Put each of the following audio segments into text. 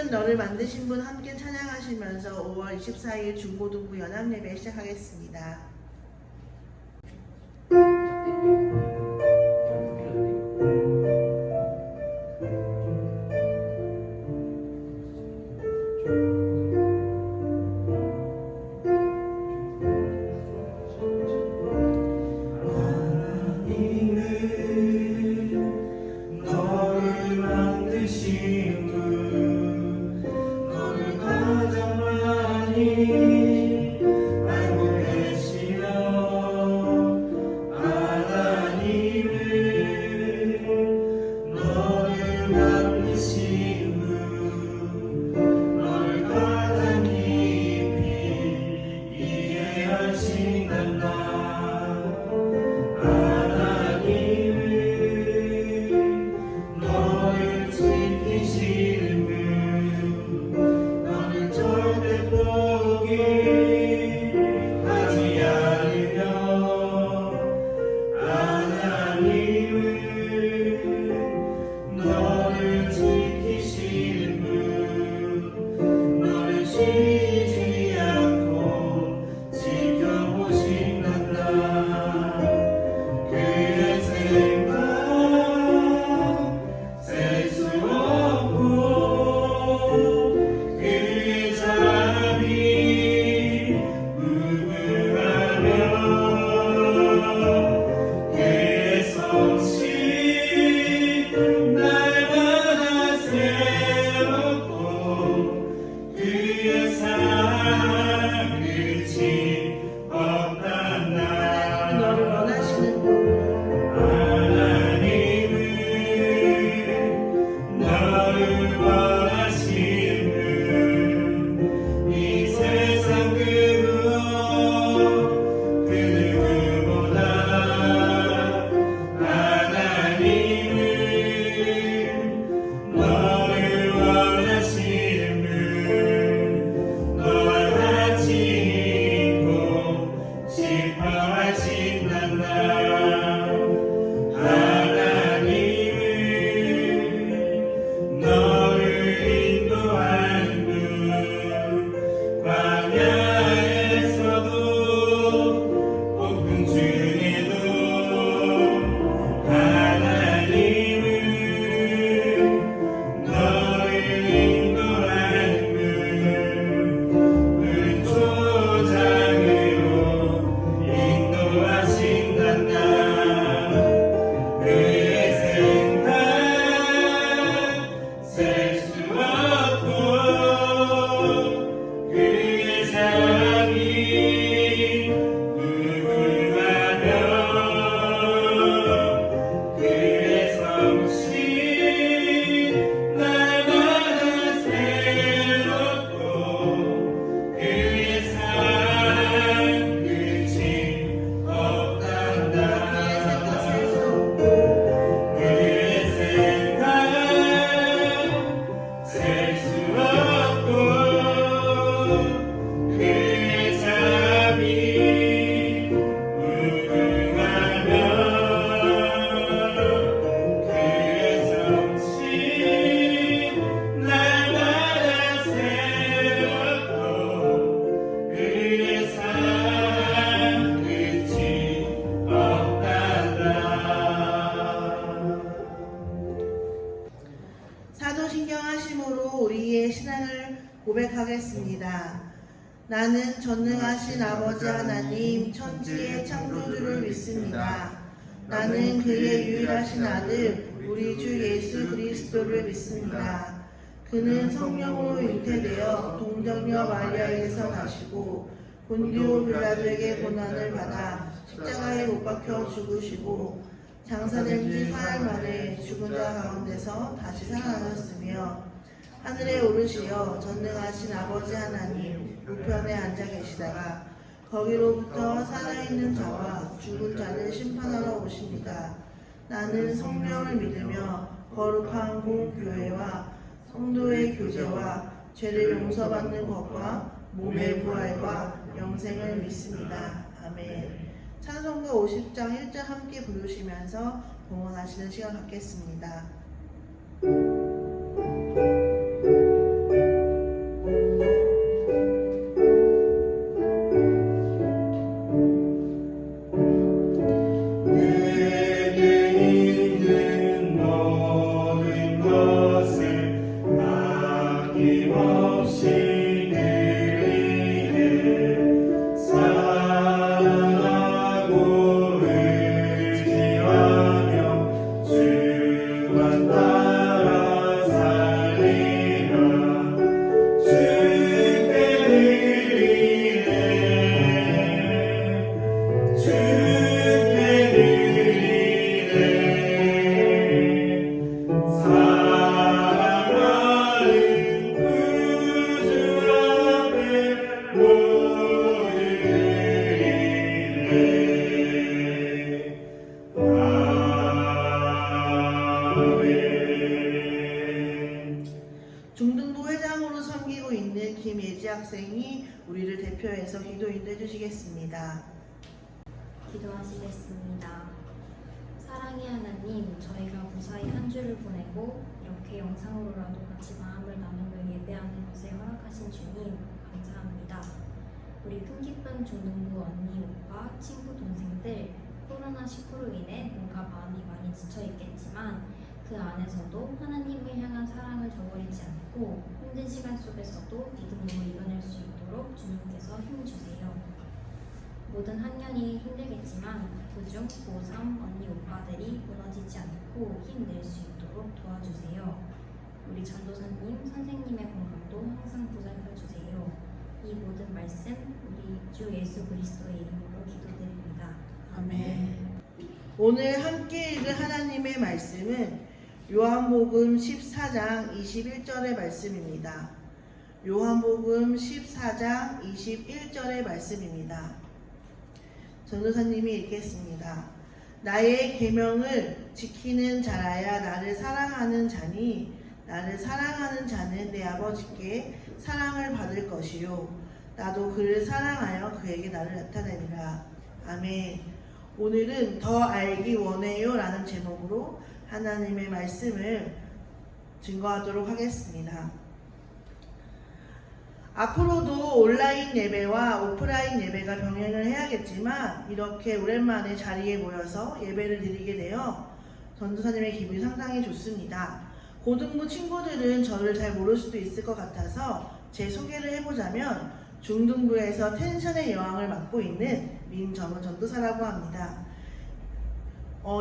하나님 너를 만드신 분 함께 찬양하시면서 5월 24일 중고등부 연합예배 시작하겠습니다. 고백하겠습니다. 나는 전능하신 아버지 하나님 천지의 창조주를 믿습니다. 나는 그의 유일하신 아들 우리 주 예수 그리스도를 믿습니다. 그는 성령으로 잉태되어 동정녀 마리아에게서 나시고 본디오 빌라도에게 고난을 받아 십자가에 못 박혀 죽으시고 장사된 지 사흘 만에 죽은 자 가운데서 다시 살아나셨으며 하늘에 오르시어 전능하신 아버지 하나님 우편에 앉아 계시다가 거기로부터 살아있는 자와 죽은 자를 심판하러 오십니다. 나는 성령을 믿으며 거룩한 공교회와 성도의 교제와 죄를 용서받는 것과 몸의 부활과 영생을 믿습니다. 아멘. 찬송가 50장 1절 함께 부르시면서 봉헌하시는 시간 갖겠습니다. 하겠습니다. 기도하시겠습니다. 사랑의 하나님, 저희가 무사히 한 주를 보내고 이렇게 영상으로라도 같이 마음을 나누며 예배하는 것을 허락하신 주님 감사합니다. 우리 풍기쁜 중등부 언니, 오빠, 친구, 동생들 코로나19로 인해 뭔가 마음이 많이 지쳐있겠지만 그 안에서도 하나님을 향한 사랑을 저버리지 않고 힘든 시간 속에서도 믿음으로 이겨낼 수 있도록 주님께서 힘주세요. 모든 학년이 힘들겠지만 그중 고3 언니 오빠들이 무너지지 않고 힘낼 수 있도록 도와주세요. 우리 전도사님, 선생님의 건강도 항상 보살펴 주세요. 이 모든 말씀 우리 주 예수 그리스도의 이름으로 기도드립니다. 아멘. 오늘 함께 읽을 하나님의 말씀은 요한복음 14장 21절의 말씀입니다. 요한복음 14장 21절의 말씀입니다. 전도사님이 읽겠습니다. 나의 계명을 지키는 자라야 나를 사랑하는 자니 나를 사랑하는 자는 내 아버지께 사랑을 받을 것이요 나도 그를 사랑하여 그에게 나를 나타내리라. 아멘. 오늘은 더 알기 원해요 라는 제목으로 하나님의 말씀을 증거하도록 하겠습니다. 앞으로도 온라인 예배와 오프라인 예배가 병행을 해야겠지만 이렇게 오랜만에 자리에 모여서 예배를 드리게 되어 전도사님의 기분이 상당히 좋습니다. 고등부 친구들은 저를 잘 모를 수도 있을 것 같아서 제 소개를 해보자면 중등부에서 텐션의 여왕을 맡고 있는 민정은 전도사라고 합니다.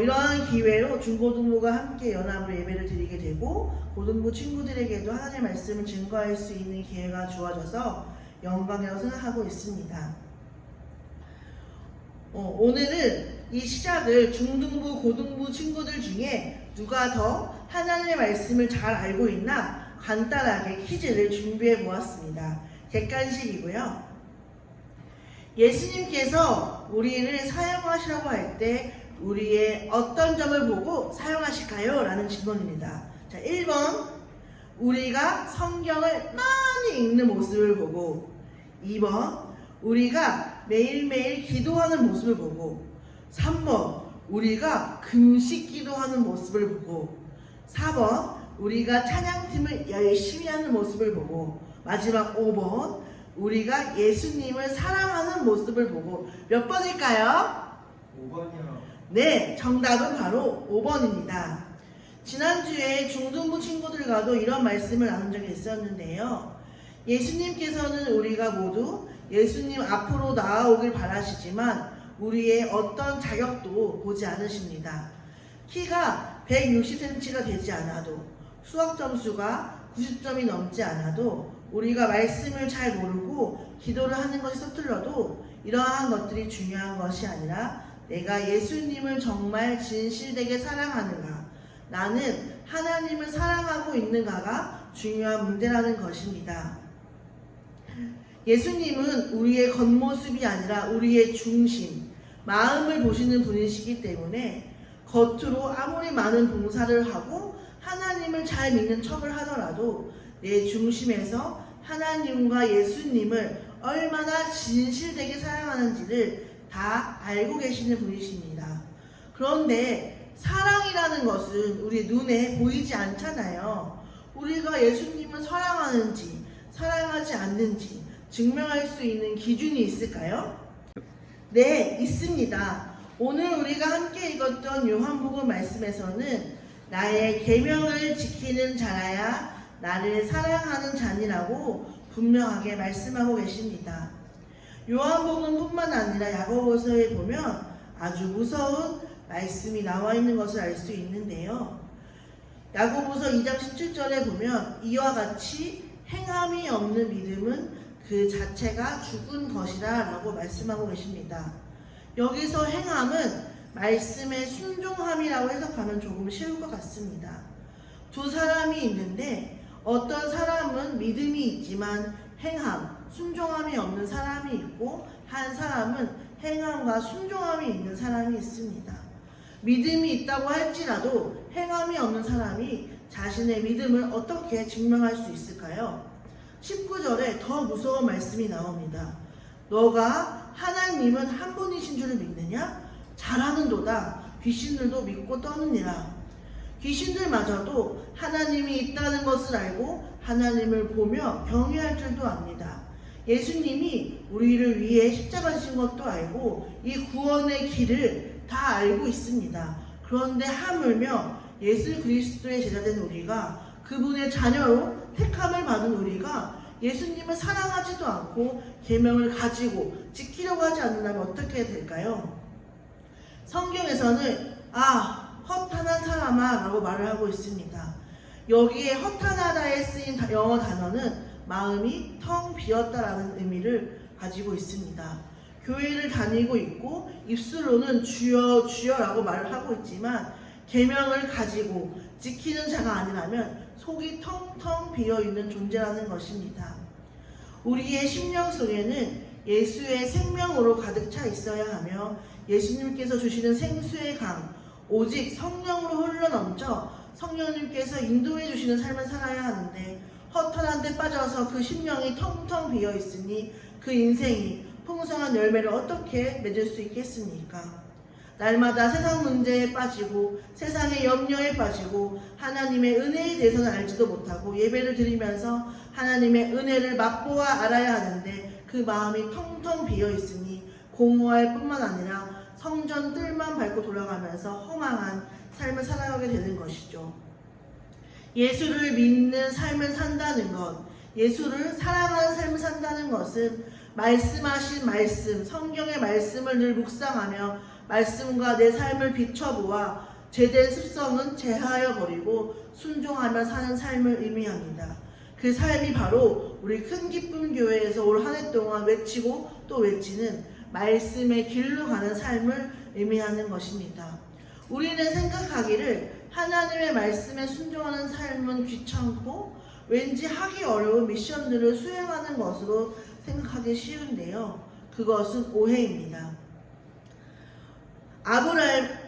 이러한 기회로 중고등부가 함께 연합으로 예배를 드리게 되고 고등부 친구들에게도 하나님의 말씀을 증거할 수 있는 기회가 주어져서 영광이라고 생각하고 있습니다. 오늘은 이 시작을 중등부, 고등부 친구들 중에 누가 더 하나님의 말씀을 잘 알고 있나 간단하게 퀴즈를 준비해 보았습니다. 객관식이고요. 예수님께서 우리를 사용하시라고 할 때 우리의 어떤 점을 보고 사용하실까요? 라는 질문입니다. 자, 1번 우리가 성경을 많이 읽는 모습을 보고 2번 우리가 매일매일 기도하는 모습을 보고 3번 우리가 금식 기도하는 모습을 보고 4번 우리가 찬양팀을 열심히 하는 모습을 보고 마지막 5번 우리가 예수님을 사랑하는 모습을 보고 몇 번일까요? 5번이요. 네, 정답은 바로 5번입니다. 지난주에 중등부 친구들과도 이런 말씀을 나눈 적이 있었는데요. 예수님께서는 우리가 모두 예수님 앞으로 나아오길 바라시지만 우리의 어떤 자격도 보지 않으십니다. 키가 160cm가 되지 않아도 수학 점수가 90점이 넘지 않아도 우리가 말씀을 잘 모르고 기도를 하는 것이 서툴러도 이러한 것들이 중요한 것이 아니라 내가 예수님을 정말 진실되게 사랑하는가, 나는 하나님을 사랑하고 있는가가 중요한 문제라는 것입니다. 예수님은 우리의 겉모습이 아니라 우리의 중심, 마음을 보시는 분이시기 때문에 겉으로 아무리 많은 봉사를 하고 하나님을 잘 믿는 척을 하더라도 내 중심에서 하나님과 예수님을 얼마나 진실되게 사랑하는지를 다 알고 계시는 분이십니다. 그런데 사랑이라는 것은 우리 눈에 보이지 않잖아요. 우리가 예수님을 사랑하는지 사랑하지 않는지 증명할 수 있는 기준이 있을까요? 네, 있습니다. 오늘 우리가 함께 읽었던 요한복음 말씀에서는 나의 계명을 지키는 자라야 나를 사랑하는 자니라고 분명하게 말씀하고 계십니다. 요한복음뿐만 아니라 야고보서에 보면 아주 무서운 말씀이 나와 있는 것을 알 수 있는데요. 야고보서 2장 17절에 보면 이와 같이 행함이 없는 믿음은 그 자체가 죽은 것이라 라고 말씀하고 계십니다. 여기서 행함은 말씀의 순종함이라고 해석하면 조금 쉬울 것 같습니다. 두 사람이 있는데 어떤 사람은 믿음이 있지만 행함, 순종함이 없는 사람이 있고 한 사람은 행함과 순종함이 있는 사람이 있습니다. 믿음이 있다고 할지라도 행함이 없는 사람이 자신의 믿음을 어떻게 증명할 수 있을까요? 19절에 더 무서운 말씀이 나옵니다. 너가 하나님은 한 분이신 줄을 믿느냐? 잘하는도다. 귀신들도 믿고 떠느니라. 귀신들마저도 하나님이 있다는 것을 알고 하나님을 보며 경외할 줄도 압니다. 예수님이 우리를 위해 십자가 지신 것도 알고 이 구원의 길을 다 알고 있습니다. 그런데 하물며 예수 그리스도의 제자된 우리가, 그분의 자녀로 택함을 받은 우리가 예수님을 사랑하지도 않고 계명을 가지고 지키려고 하지 않는다면 어떻게 될까요? 성경에서는 헛하나 사람아 라고 말을 하고 있습니다. 여기에 헛하나다에 쓰인 영어 단어는 마음이 텅 비었다라는 의미를 가지고 있습니다. 교회를 다니고 있고 입술로는 주여 주여라고 말을 하고 있지만 계명을 가지고 지키는 자가 아니라면 속이 텅텅 비어있는 존재라는 것입니다. 우리의 심령 속에는 예수의 생명으로 가득 차 있어야 하며 예수님께서 주시는 생수의 강, 오직 성령으로 흘러넘쳐 성령님께서 인도해 주시는 삶을 살아야 하는데, 허탄한 데 빠져서 그 심령이 텅텅 비어 있으니 그 인생이 풍성한 열매를 어떻게 맺을 수 있겠습니까? 날마다 세상 문제에 빠지고 세상의 염려에 빠지고 하나님의 은혜에 대해서는 알지도 못하고 예배를 드리면서 하나님의 은혜를 맛보아 알아야 하는데 그 마음이 텅텅 비어 있으니 공허할 뿐만 아니라 성전 뜰만 밟고 돌아가면서 허망한 삶을 살아가게 되는 것이죠. 예수를 믿는 삶을 산다는 것, 예수를 사랑하는 삶을 산다는 것은 말씀하신 말씀, 성경의 말씀을 늘 묵상하며 말씀과 내 삶을 비춰보아 죄된 습성은 제하여 버리고 순종하며 사는 삶을 의미합니다. 그 삶이 바로 우리 큰 기쁨 교회에서 올 한 해 동안 외치고 또 외치는 말씀의 길로 가는 삶을 의미하는 것입니다. 우리는 생각하기를 하나님의 말씀에 순종하는 삶은 귀찮고 왠지 하기 어려운 미션들을 수행하는 것으로 생각하기 쉬운데요. 그것은 오해입니다.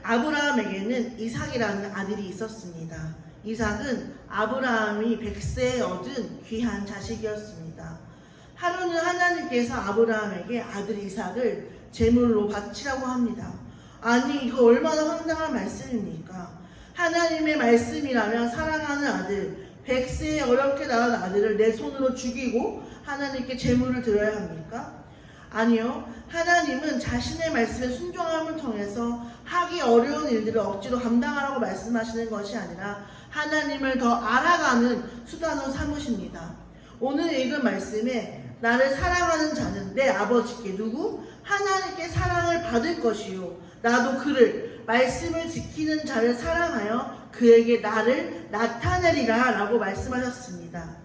아브라함에게는 이삭이라는 아들이 있었습니다. 이삭은 아브라함이 100세에 얻은 귀한 자식이었습니다. 하루는 하나님께서 아브라함에게 아들 이삭을 제물로 바치라고 합니다. 아니, 이거 얼마나 황당한 말씀입니까? 하나님의 말씀이라면 사랑하는 아들, 100세에 어렵게 낳은 아들을 내 손으로 죽이고 하나님께 제물을 드려야 합니까? 아니요. 하나님은 자신의 말씀에 순종함을 통해서 하기 어려운 일들을 억지로 감당하라고 말씀하시는 것이 아니라 하나님을 더 알아가는 수단으로 삼으십니다. 오늘 읽은 말씀에 나를 사랑하는 자는 내 아버지께 누구? 하나님께 사랑을 받을 것이요. 나도 그를 말씀을 지키는 자를 사랑하여 그에게 나를 나타내리라 라고 말씀하셨습니다.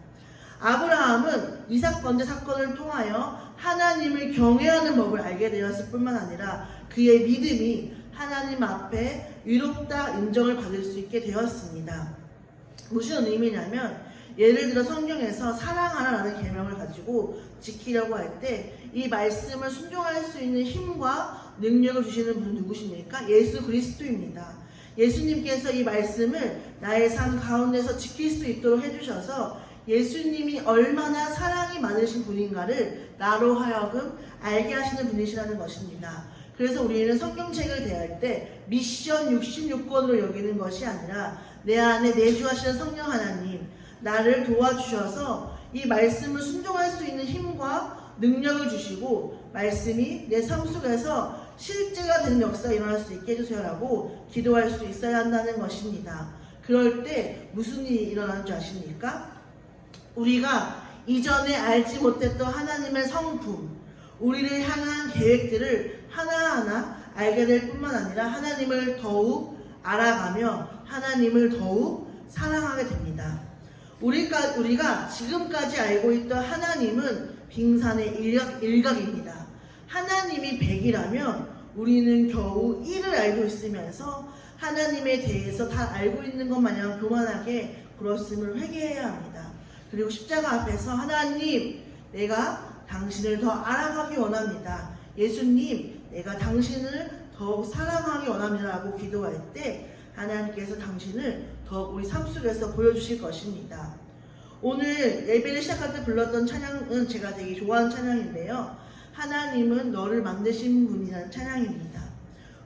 아브라함은 이삭 번제 사건을 통하여 하나님을 경외하는 법을 알게 되었을 뿐만 아니라 그의 믿음이 하나님 앞에 의롭다 인정을 받을 수 있게 되었습니다. 무슨 의미냐면, 예를 들어 성경에서 사랑하라라는 계명을 가지고 지키려고 할 때 이 말씀을 순종할 수 있는 힘과 능력을 주시는 분은 누구십니까? 예수 그리스도입니다. 예수님께서 이 말씀을 나의 삶 가운데서 지킬 수 있도록 해주셔서 예수님이 얼마나 사랑이 많으신 분인가를 나로 하여금 알게 하시는 분이시라는 것입니다. 그래서 우리는 성경책을 대할 때 미션 66권으로 여기는 것이 아니라 내 안에 내주하시는 성령 하나님, 나를 도와주셔서 이 말씀을 순종할 수 있는 힘과 능력을 주시고 말씀이 내 삶 속에서 실제가 되는 역사가 일어날 수 있게 해주세요라고 기도할 수 있어야 한다는 것입니다. 그럴 때 무슨 일이 일어나는 줄 아십니까? 우리가 이전에 알지 못했던 하나님의 성품, 우리를 향한 계획들을 하나하나 알게 될 뿐만 아니라 하나님을 더욱 알아가며 하나님을 더욱 사랑하게 됩니다. 우리가 지금까지 알고 있던 하나님은 빙산의 일각입니다. 하나님이 100이라면 우리는 겨우 1을 알고 있으면서 하나님에 대해서 다 알고 있는 것 마냥 교만하게 굴었음을 회개해야 합니다. 그리고 십자가 앞에서 하나님, 내가 당신을 더 알아가기 원합니다. 예수님, 내가 당신을 더욱 사랑하기 원합니다 라고 기도할 때 하나님께서 당신을 더 우리 삶 속에서 보여주실 것입니다. 오늘 예배를 시작할 때 불렀던 찬양은 제가 되게 좋아하는 찬양인데요. 하나님은 너를 만드신 분이라는 찬양입니다.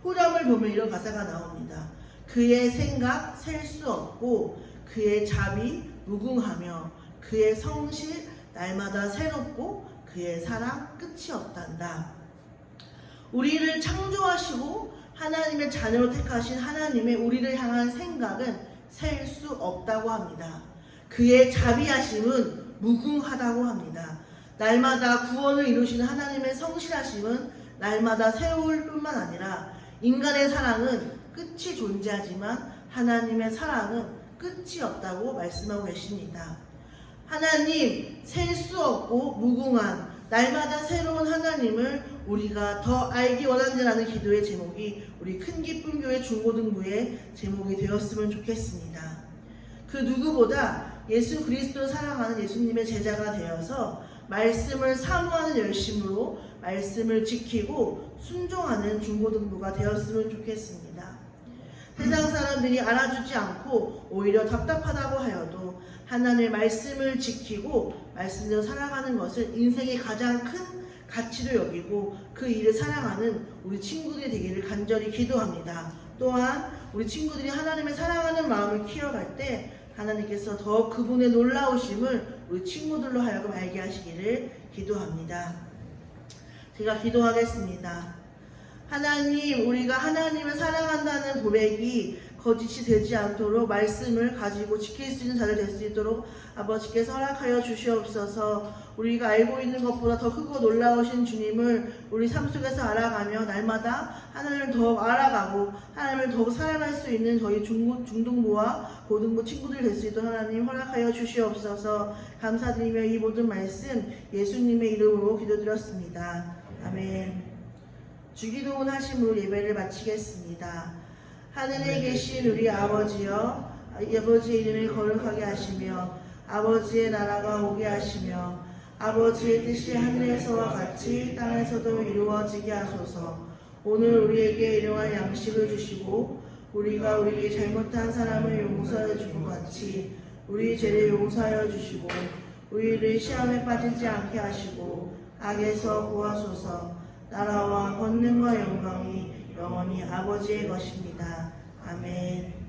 후렴을 보면 이런 가사가 나옵니다. 그의 생각 셀 수 없고 그의 자비 무궁하며 그의 성실 날마다 새롭고 그의 사랑 끝이 없단다. 우리를 창조하시고 하나님의 자녀로 택하신 하나님의 우리를 향한 생각은 셀 수 없다고 합니다. 그의 자비하심은 무궁하다고 합니다. 날마다 구원을 이루시는 하나님의 성실하심은 날마다 새로울 뿐만 아니라 인간의 사랑은 끝이 존재하지만 하나님의 사랑은 끝이 없다고 말씀하고 계십니다. 하나님, 셀 수 없고 무궁한 날마다 새로운 하나님을 우리가 더 알기 원한다는 기도의 제목이 우리 큰기쁨교회 중고등부의 제목이 되었으면 좋겠습니다. 그 누구보다 예수 그리스도를 사랑하는 예수님의 제자가 되어서 말씀을 사모하는 열심으로 말씀을 지키고 순종하는 중고등부가 되었으면 좋겠습니다. 세상 사람들이 알아주지 않고 오히려 답답하다고 하여도 하나님의 말씀을 지키고 말씀대로 살아가는 것을 인생의 가장 큰 가치로 여기고 그 일을 사랑하는 우리 친구들이 되기를 간절히 기도합니다. 또한 우리 친구들이 하나님의 사랑하는 마음을 키워갈 때 하나님께서 더 그분의 놀라우심을 우리 친구들로 하여금 알게 하시기를 기도합니다. 제가 기도하겠습니다. 하나님, 우리가 하나님을 사랑한다는 고백이 거짓이 되지 않도록 말씀을 가지고 지킬 수 있는 자들 될 수 있도록 아버지께서 허락하여 주시옵소서. 우리가 알고 있는 것보다 더 크고 놀라우신 주님을 우리 삶 속에서 알아가며 날마다 하나님을 더욱 알아가고 하나님을 더욱 사랑할 수 있는 저희 중등부와 고등부 친구들 될 수 있도록 하나님 허락하여 주시옵소서. 감사드리며 이 모든 말씀 예수님의 이름으로 기도드렸습니다. 아멘. 주기도문 하심으로 예배를 마치겠습니다. 하늘에 계신 우리 아버지여, 아버지의 이름을 거룩하게 하시며 아버지의 나라가 오게 하시며 아버지의 뜻이 하늘에서와 같이 땅에서도 이루어지게 하소서. 오늘 우리에게 일용할 양식을 주시고 우리가 우리에게 잘못한 사람을 용서해 준 것 같이 우리 죄를 용서하여 주시고 우리를 시험에 빠지지 않게 하시고 악에서 구하소서. 나라와 권능과 영광이 영원히 아버지의 것입니다. 아멘.